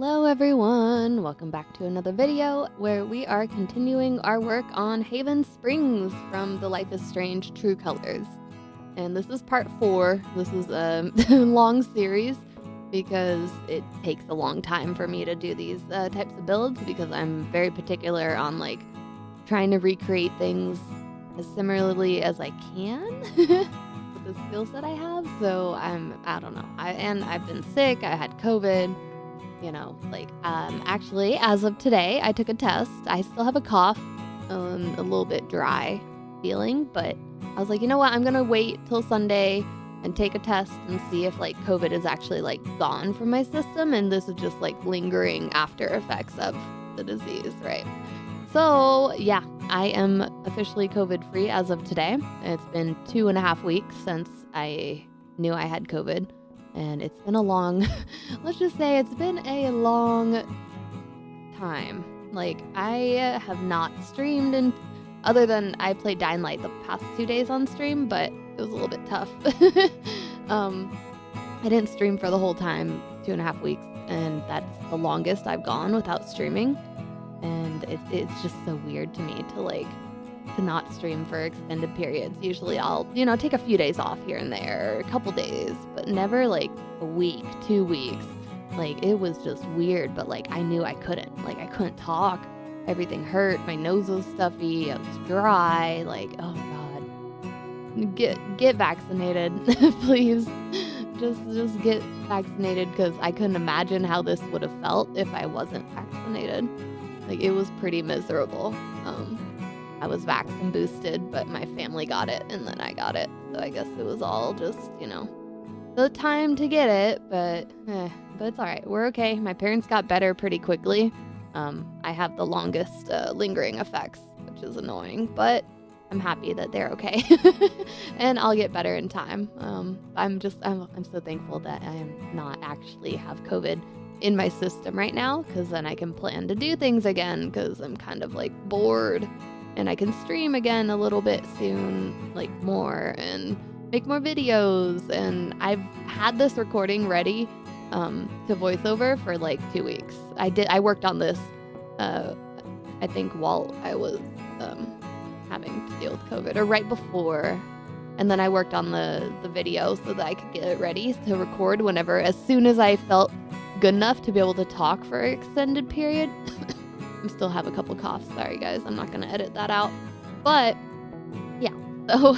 Hello everyone! Welcome back to another video where we are continuing our work on Haven Springs from the Life is Strange True Colors. And this is part 4. This is a long series because it takes a long time for me to do these types of builds because I'm very particular on trying to recreate things as similarly as I can with the skill set I have. So I don't know. I've been sick, I had COVID. Actually, as of today, I took a test. I still have a cough, a little bit dry feeling, but I was like, you know what? I'm going to wait till Sunday and take a test and see if COVID is actually gone from my system. And this is just lingering after effects of the disease, right? So yeah, I am officially COVID free as of today. It's been 2.5 weeks since I knew I had COVID. And it's been a long, let's just say it's been a long time. I have not streamed other than I played Dying Light the past 2 days on stream, but it was a little bit tough. I didn't stream for the whole time, 2.5 weeks, and that's the longest I've gone without streaming. And it's just so weird to me to not stream for extended periods. Usually I'll, take a few days off here and there, a couple days, but never a week, 2 weeks. It was just weird, but I knew I couldn't. I couldn't talk. Everything hurt. My nose was stuffy. I was dry. Oh God. Get vaccinated, please. Just get vaccinated because I couldn't imagine how this would have felt if I wasn't vaccinated. It was pretty miserable. I was vaxxed and boosted, but my family got it, and then I got it. So I guess it was all just, the time to get it, but it's all right. We're okay. My parents got better pretty quickly. I have the longest lingering effects, which is annoying, but I'm happy that they're okay, and I'll get better in time. I'm so thankful that I am not actually have COVID in my system right now, because then I can plan to do things again, because I'm kind of bored. And I can stream again a little bit soon, more, and make more videos. And I've had this recording ready to voiceover for 2 weeks. I worked on this, I think, while I was having to deal with COVID, or right before. And then I worked on the video so that I could get it ready to record as soon as I felt good enough to be able to talk for an extended period. I still have a couple coughs. Sorry, guys. I'm not going to edit that out. But, yeah. So,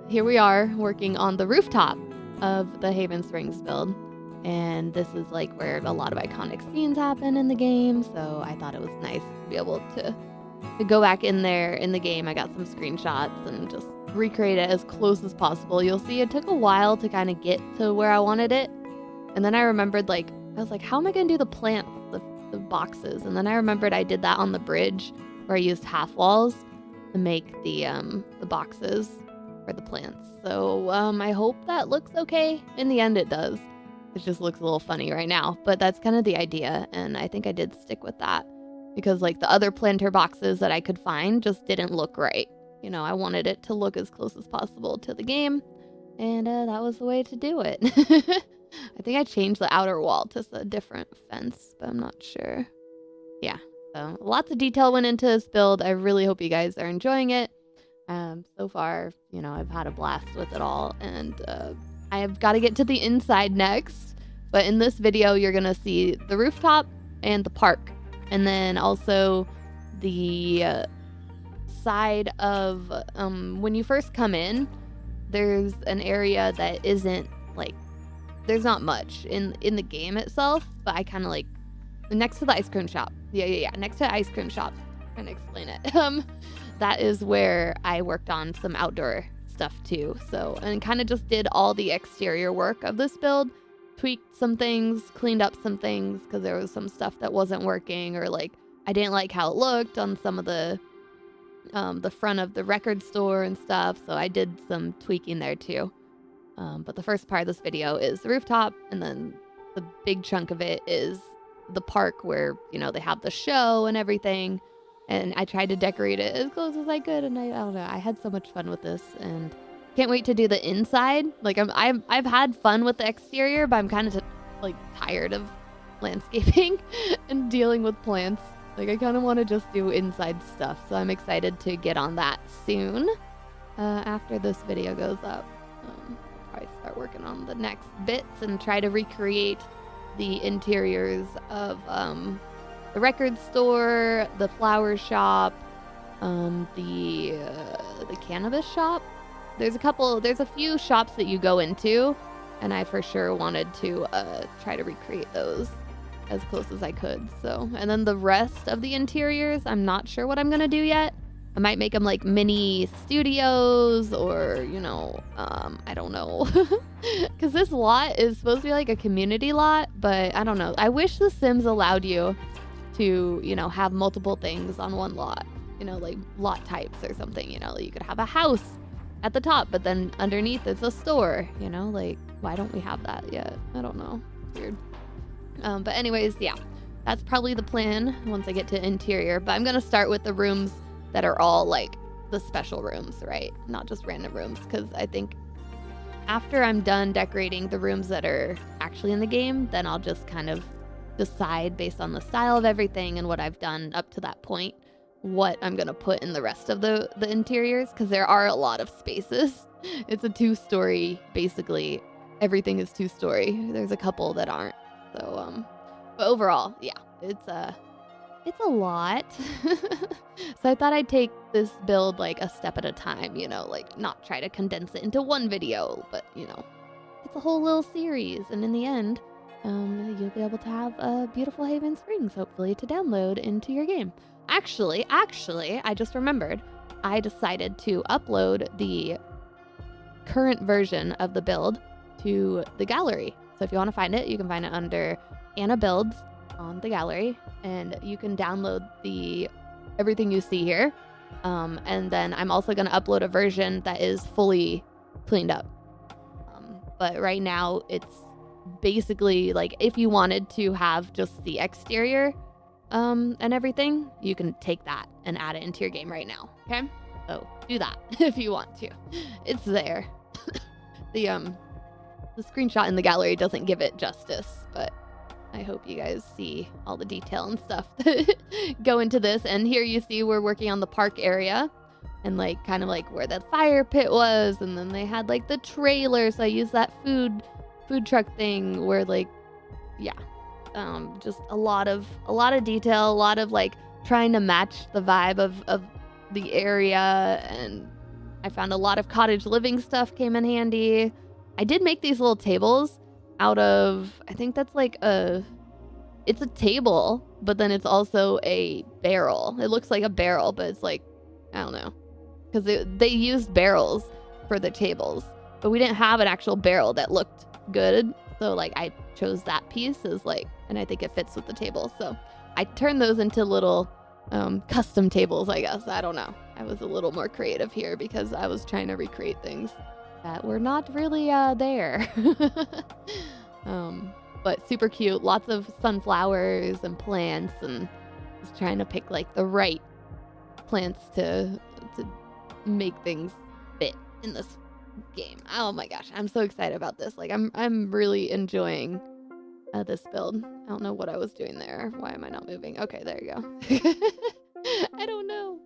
here we are working on the rooftop of the Haven Springs build. And this is, where a lot of iconic scenes happen in the game. So, I thought it was nice to be able to go back in there in the game. I got some screenshots and just recreate it as close as possible. You'll see it took a while to kind of get to where I wanted it. And then I remembered, I was like, how am I going to do the plants? The boxes, and then I remembered I did that on the bridge where I used half walls to make the boxes for the plants. So I hope that looks okay. In the end, it does. It just looks a little funny right now, but that's kind of the idea, and I think I did stick with that because the other planter boxes that I could find just didn't look right. I wanted it to look as close as possible to the game, and that was the way to do it. I think I changed the outer wall to a different fence, but I'm not sure. Yeah, so lots of detail went into this build. I really hope you guys are enjoying it. So far, I've had a blast with it all, and I have got to get to the inside next. But in this video, you're going to see the rooftop and the park, and then also the side of when you first come in, there's an area that isn't there's not much in the game itself, but I kind of next to the ice cream shop. Yeah. Next to the ice cream shop. I'm trying to explain it. That is where I worked on some outdoor stuff too. So, and kind of just did all the exterior work of this build, tweaked some things, cleaned up some things because there was some stuff that wasn't working, or I didn't like how it looked on some of the front of the record store and stuff. So I did some tweaking there too. But the first part of this video is the rooftop, and then the big chunk of it is the park where, they have the show and everything. And I tried to decorate it as close as I could, and I don't know, I had so much fun with this, and can't wait to do the inside. I've had fun with the exterior, but I'm kind of tired of landscaping and dealing with plants. Like, I kind of want to just do inside stuff, so I'm excited to get on that soon. After this video goes up, I'll probably start working on the next bits and try to recreate the interiors of the record store, the flower shop, the cannabis shop. There's a few shops that you go into, and I for sure wanted to try to recreate those as close as I could. So, and then the rest of the interiors, I'm not sure what I'm gonna do yet. I might make them like mini studios, or, you know, I don't know. Because this lot is supposed to be like a community lot, but I don't know. I wish The Sims allowed you to, you know, have multiple things on one lot, you know, like lot types or something, you know, you could have a house at the top, but then underneath it's a store, you know, like, why don't we have that yet? I don't know. Weird. But anyways, yeah, that's probably the plan once I get to interior, but I'm going to start with the rooms that are all like the special rooms, right? Not just random rooms, because I think after I'm done decorating the rooms that are actually in the game, then I'll just kind of decide based on the style of everything and what I've done up to that point, what I'm going to put in the rest of the interiors, because there are a lot of spaces. It's a 2-story, basically. Everything is 2-story. There's a couple that aren't. So, but overall, yeah, it's a lot. So I thought I'd take this build like a step at a time, you know, like not try to condense it into one video, but, you know, it's a whole little series. And in the end, you'll be able to have beautiful Haven Springs, hopefully, to download into your game. Actually, I just remembered, I decided to upload the current version of the build to the gallery. So if you want to find it, you can find it under Anna Builds on the gallery, and you can download everything you see here. And then I'm also going to upload a version that is fully cleaned up. But right now it's basically like, if you wanted to have just the exterior and everything, you can take that and add it into your game right now. Okay, so do that if you want to. It's there. The screenshot in the gallery doesn't give it justice, but I hope you guys see all the detail and stuff that go into this. And here you see we're working on the park area, and like kind of like where the fire pit was, and then they had like the trailer, so I used that food truck thing where, like, yeah, just a lot of detail, a lot of like trying to match the vibe of the area. And I found a lot of cottage living stuff came in handy. I did make these little tables out of, I think that's like it's a table, but then it's also a barrel. It looks like a barrel, but it's like, I don't know, because they used barrels for the tables, but we didn't have an actual barrel that looked good. So like I chose that piece as like, and I think it fits with the table. So I turned those into little custom tables, I guess. I don't know. I was a little more creative here because I was trying to recreate things that were not really there. But super cute. Lots of sunflowers and plants, and just trying to pick like the right plants to make things fit in this game. Oh my gosh, I'm so excited about this. Like I'm really enjoying this build. I don't know what I was doing there. Why am I not moving? Okay, there you go. I don't know.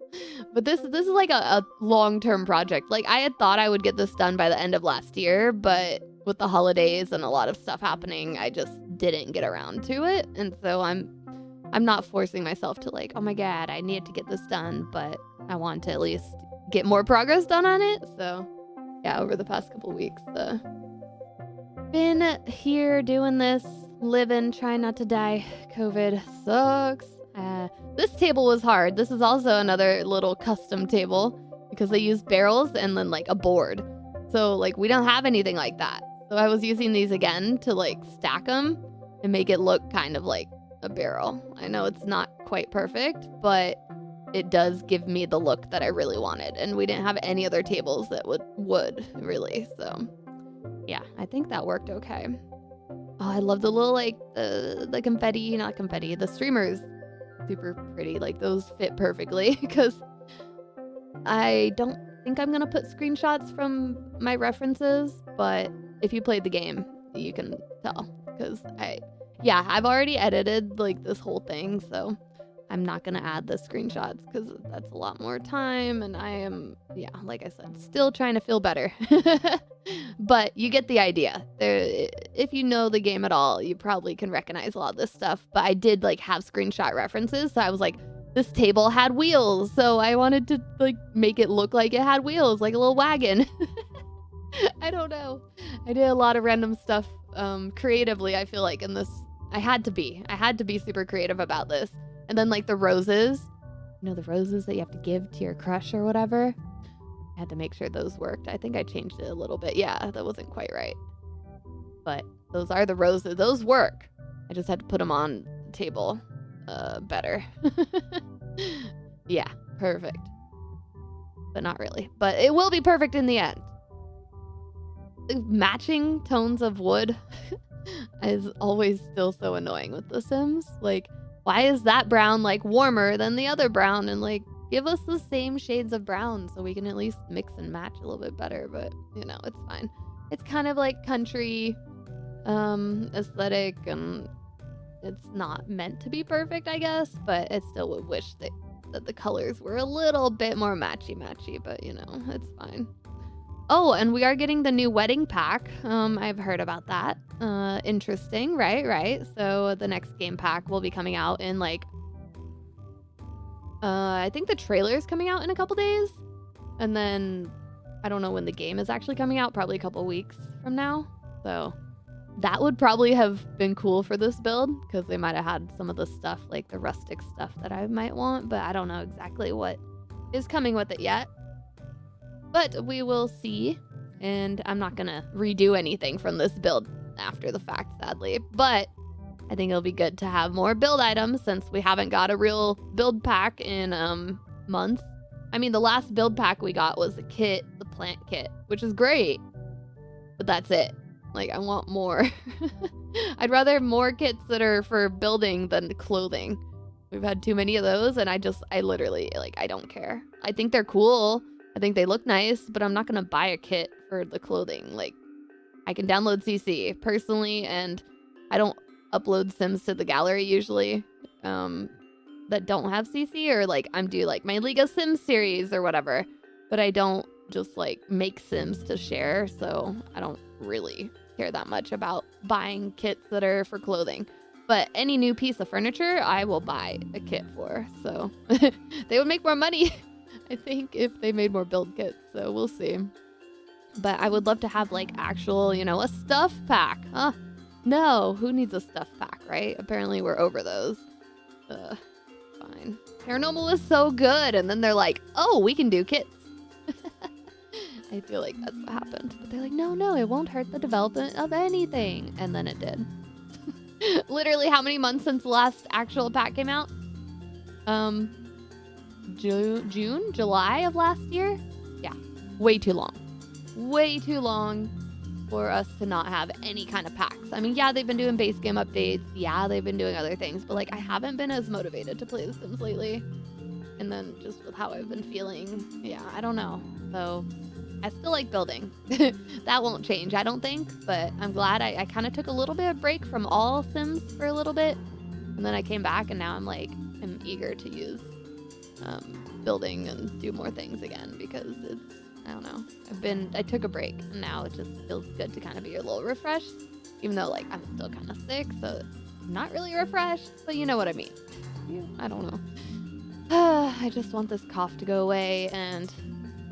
But this is like a long-term project. Like, I had thought I would get this done by the end of last year, but with the holidays and a lot of stuff happening, I just didn't get around to it. And so I'm not forcing myself to like, oh my god, I need to get this done, but I want to at least get more progress done on it. So yeah, over the past couple weeks, been here doing this, living, trying not to die. COVID sucks. This table was hard. This is also another little custom table because they use barrels and then like a board. So like we don't have anything like that. So I was using these again to like stack them and make it look kind of like a barrel. I know it's not quite perfect, but it does give me the look that I really wanted. And we didn't have any other tables that would really. So yeah, I think that worked okay. Oh, I love the little like the confetti, not confetti, the streamers. Super pretty. Like those fit perfectly because I don't think I'm gonna put screenshots from my references, but if you played the game, you can tell because Yeah, I've already edited like this whole thing, so I'm not gonna add the screenshots because that's a lot more time, and I am, yeah, like I said, still trying to feel better. But you get the idea. There, if you know the game at all, you probably can recognize a lot of this stuff. But I did like have screenshot references, so I was like, this table had wheels, so I wanted to like make it look like it had wheels, like a little wagon. I don't know. I did a lot of random stuff creatively, I feel like in this. I had to be super creative about this. And then like the roses, the roses that you have to give to your crush or whatever. I had to make sure those worked. I think I changed it a little bit. Yeah, that wasn't quite right. But those are the roses. Those work. I just had to put them on the table better. Yeah, perfect. But not really. But it will be perfect in the end. Matching tones of wood is always still so annoying with The Sims. Like, why is that brown like warmer than the other brown? And like, give us the same shades of brown so we can at least mix and match a little bit better. But it's fine. It's kind of like country aesthetic, and it's not meant to be perfect, I guess. But I still would wish that the colors were a little bit more matchy. But it's fine. Oh, and we are getting the new wedding pack. I've heard about that. Interesting, right? So the next game pack will be coming out in like, I think the trailer is coming out in a couple days. And then I don't know when the game is actually coming out, probably a couple weeks from now. So that would probably have been cool for this build because they might have had some of the stuff, like the rustic stuff that I might want, but I don't know exactly what is coming with it yet. But we will see, and I'm not going to redo anything from this build after the fact, sadly. But I think it'll be good to have more build items since we haven't got a real build pack in months. I mean, the last build pack we got was the plant kit, which is great. But that's it. Like, I want more. I'd rather have more kits that are for building than clothing. We've had too many of those, and I literally, like, I don't care. I think they're cool. I think they look nice, but I'm not going to buy a kit for the clothing. Like, I can download CC personally, and I don't upload Sims to the gallery usually that don't have CC, or like I'm do like my League of Sims series or whatever, but I don't just like make Sims to share, so I don't really care that much about buying kits that are for clothing. But any new piece of furniture, I will buy a kit for, so they would make more money. I think if they made more build kits, so we'll see. But I would love to have like actual, a stuff pack. No, who needs a stuff pack, right? Apparently we're over those. Fine. Paranormal is so good, and then they're like, oh, we can do kits. I feel like that's what happened. But they're like, no, it won't hurt the development of anything. And then it did. Literally, how many months since the last actual pack came out? June, July of last year? Yeah, way too long. Way too long for us to not have any kind of packs. I mean, yeah, they've been doing base game updates. Yeah, they've been doing other things, but like I haven't been as motivated to play The Sims lately. And then just with how I've been feeling, yeah, I don't know. So I still like building. That won't change, I don't think, but I'm glad I kind of took a little bit of break from all Sims for a little bit. And then I came back, and now I'm eager to use building and do more things again, because I don't know. I took a break, and now it just feels good to kind of be a little refreshed, even though like I'm still kind of sick, so I'm not really refreshed, but you know what I mean. Yeah, I don't know. I just want this cough to go away, and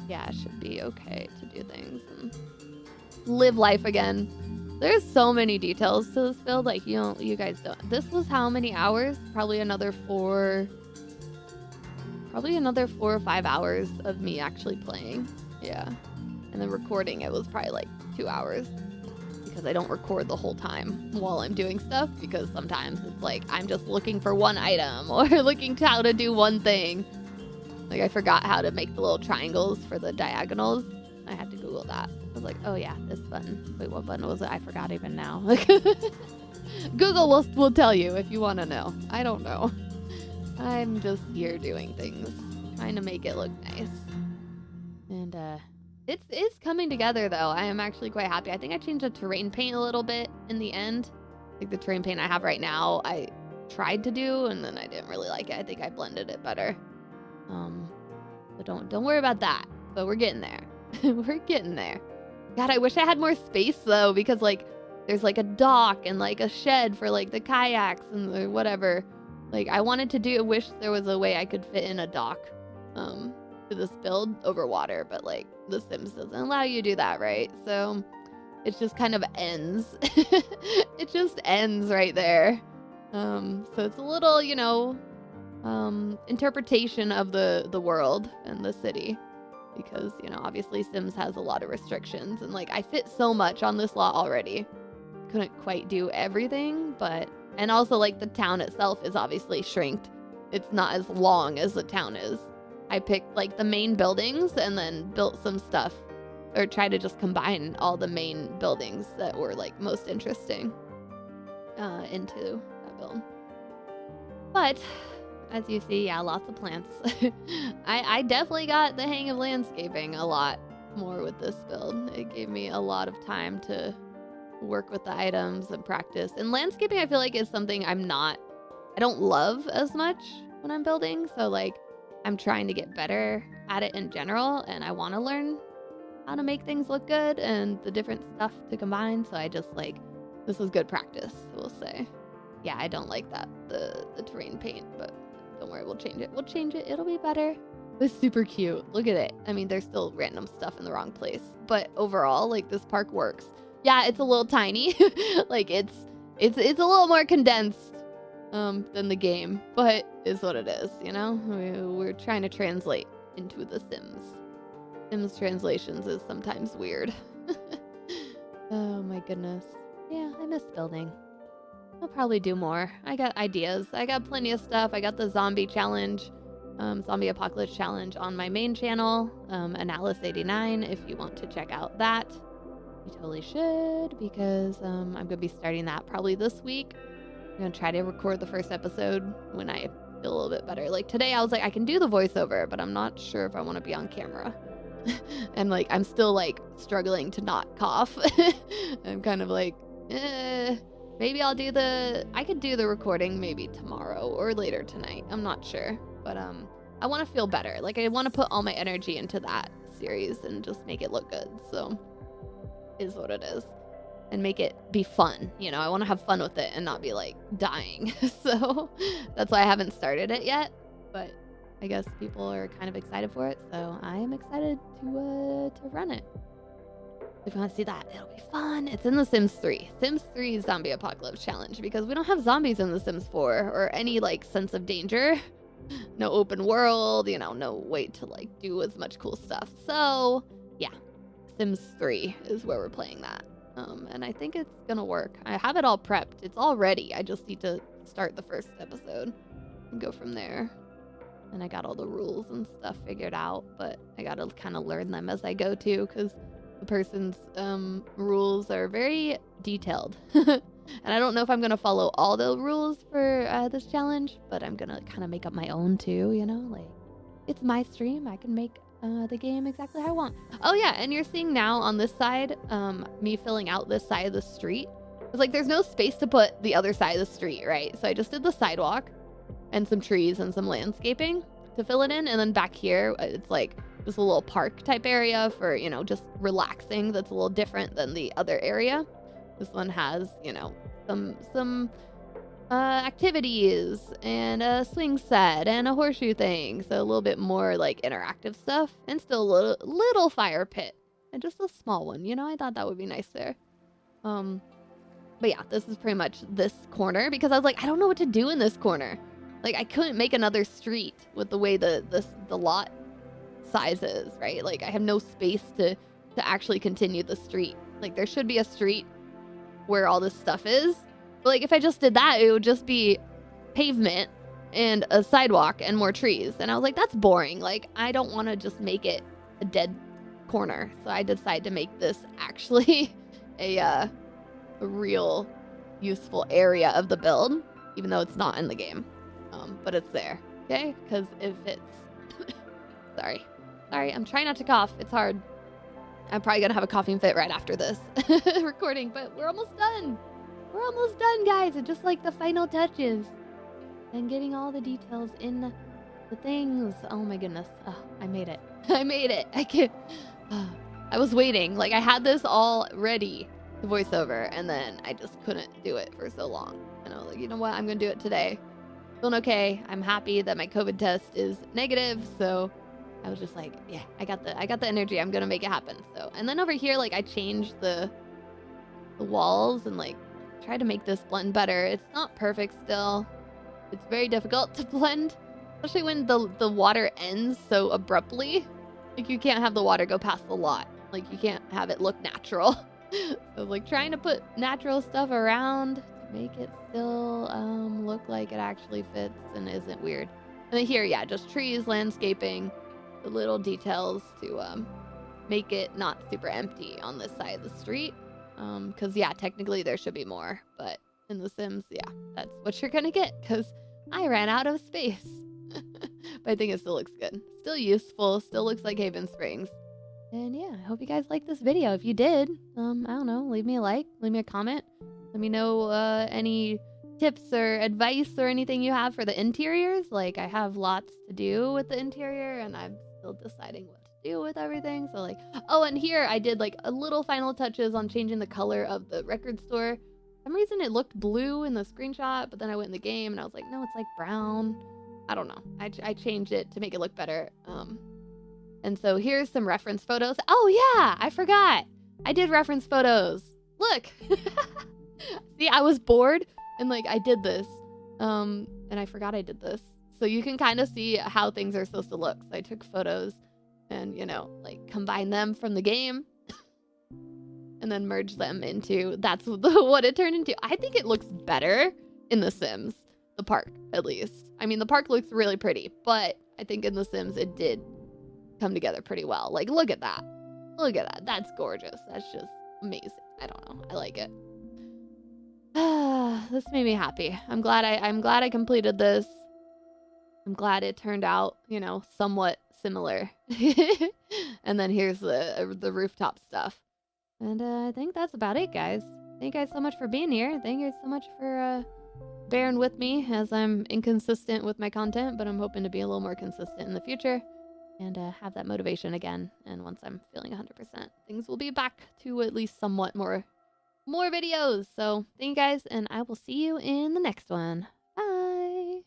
yeah, it should be okay to do things and live life again. There's so many details to this build, like you guys don't. This was how many hours? Probably another 4 or 5 hours of me actually playing. Yeah. And then recording, it was probably like 2 hours, because I don't record the whole time while I'm doing stuff, because sometimes it's like I'm just looking for one item or looking to how to do one thing. Like I forgot how to make the little triangles for the diagonals. I had to Google that. I was like, oh yeah, this button. Wait, what button was it? I forgot even now. Google will tell you if you want to know. I don't know. I'm just here doing things, trying to make it look nice. And it's coming together though. I am actually quite happy. I think I changed the terrain paint a little bit in the end Like the terrain paint I have right now, I tried to do, and then I didn't really like it. I think I blended it better. So don't worry about that. But we're getting there. We're getting there. God, I wish I had more space though, because like there's like a dock and like a shed for like the kayaks and whatever. Like I wanted to wish there was a way I could fit in a dock to this build over water, but like The Sims doesn't allow you to do that, right? So it just kind of ends. It just ends right there. So it's a little, interpretation of the world and the city, because, obviously Sims has a lot of restrictions, and like I fit so much on this lot already. Couldn't quite do everything, and also like the town itself is obviously shrinked. It's not as long as the town is. I picked like the main buildings and then built some stuff, or tried to just combine all the main buildings that were like most interesting into that build. But as you see, yeah, lots of plants. I definitely got the hang of landscaping a lot more with this build. It gave me a lot of time to work with the items and practice. And landscaping, I feel like, is something I don't love as much when I'm building. So like I'm trying to get better at it in general, and I want to learn how to make things look good and the different stuff to combine. So I just like, this is good practice, we'll say. Yeah, I don't like that, the terrain paint, but don't worry, we'll change it. It'll be better. It's super cute. Look at it. I mean, there's still random stuff in the wrong place, but overall, like, this park works. Yeah, it's a little tiny. Like, it's a little more condensed than the game, but is what it is, We're trying to translate into The Sims. Sims translations is sometimes weird. Oh my goodness. Yeah, I miss building. I'll probably do more. I got ideas. I got plenty of stuff. I got the zombie challenge, zombie apocalypse challenge on my main channel, Analysis89, if you want to check out that. You totally should, because I'm going to be starting that probably this week. I'm going to try to record the first episode when I feel a little bit better. Like today I was like, I can do the voiceover, but I'm not sure if I want to be on camera. And like, I'm still like struggling to not cough. I'm kind of like, maybe I could do the recording maybe tomorrow or later tonight. I'm not sure, but I want to feel better. Like I want to put all my energy into that series and just make it look good. So is what it is. And make it be fun. I want to have fun with it and not be like dying. So that's why I haven't started it yet, but I guess people are kind of excited for it. So I am excited to run it. If you want to see that, it'll be fun. It's in The Sims 3. Sims 3 Zombie Apocalypse Challenge, because we don't have zombies in The Sims 4 or any like sense of danger. No open world, no way to like do as much cool stuff. So yeah, Sims 3 is where we're playing that. And I think it's gonna work. I have it all prepped. It's all ready. I just need to start the first episode and go from there. And I got all the rules and stuff figured out, but I gotta kind of learn them as I go too, because the person's rules are very detailed. And I don't know if I'm gonna follow all the rules for this challenge, but I'm gonna kind of make up my own too, like it's my stream. I can make the game exactly how I want. Oh yeah, and you're seeing now on this side, me filling out this side of the street. It's like there's no space to put the other side of the street, right? So I just did the sidewalk and some trees and some landscaping to fill it in, and then back here it's like just a little park type area for just relaxing. That's a little different than the other area. This one has some activities and a swing set and a horseshoe thing, so a little bit more like interactive stuff, and still a little fire pit, and just a small one. I thought that would be nice there. But yeah, this is pretty much this corner, because I was like, I don't know what to do in this corner. Like I couldn't make another street with the way the lot size is, right? Like I have no space to actually continue the street. Like there should be a street where all this stuff is. But like if I just did that, it would just be pavement and a sidewalk and more trees. And I was like, that's boring. Like I don't want to just make it a dead corner. So I decided to make this actually a real useful area of the build, even though it's not in the game. But it's there, okay? Because if it's sorry, I'm trying not to cough. It's hard. I'm probably gonna have a coughing fit right after this recording, but we're almost done. We're almost done, guys. It's just like the final touches. And getting all the details in the things. Oh my goodness. Oh, I made it. I made it. I can't. I was waiting. Like, I had this all ready to voiceover, and then I just couldn't do it for so long. And I was like, you know what? I'm going to do it today. Feeling okay. I'm happy that my COVID test is negative. So I was just like, yeah, I got the energy. I'm going to make it happen. So, and then over here, like, I changed the walls and like tried to make this blend better. It's not perfect still. It's very difficult to blend, especially when the water ends so abruptly. Like, you can't have the water go past the lot. Like, you can't have it look natural. So like trying to put natural stuff around to make it still look like it actually fits and isn't weird. And then here, yeah, just trees, landscaping, the little details to make it not super empty on this side of the street. Because yeah, technically there should be more, but in The Sims, yeah, that's what you're gonna get because I ran out of space. But I think it still looks good. Still useful, still looks like Haven Springs. And yeah, I hope you guys liked this video. If you did, I don't know, leave me a like, leave me a comment. Let me know any tips or advice or anything you have for the interiors. Like, I have lots to do with the interior and I'm still deciding what to do with everything. So like, oh, and here I did like a little final touches on changing the color of the record store. For some reason it looked blue in the screenshot, but then I went in the game and I was like, no, it's like brown. I don't know. I changed it to make it look better. And so here's some reference photos. Oh yeah, I forgot. I did reference photos. Look. See, I was bored and like I did this. And I forgot I did this. So you can kind of see how things are supposed to look. So I took photos and, you know, like combine them from the game and then merge them into, that's what it turned into. I think it looks better in The Sims, the park at least. I mean, the park looks really pretty, but I think in The Sims it did come together pretty well. Like, look at that. Look at that. That's gorgeous. That's just amazing. I don't know. I like it. This made me happy. I'm glad I completed this. I'm glad it turned out, you know, somewhat similar. And then here's the rooftop stuff. And I think that's about it, guys. Thank you guys so much for being here. Thank you guys so much for bearing with me as I'm inconsistent with my content, but I'm hoping to be a little more consistent in the future and have that motivation again. And once I'm feeling 100%, things will be back to at least somewhat more videos. So thank you guys, and I will see you in the next one. Bye.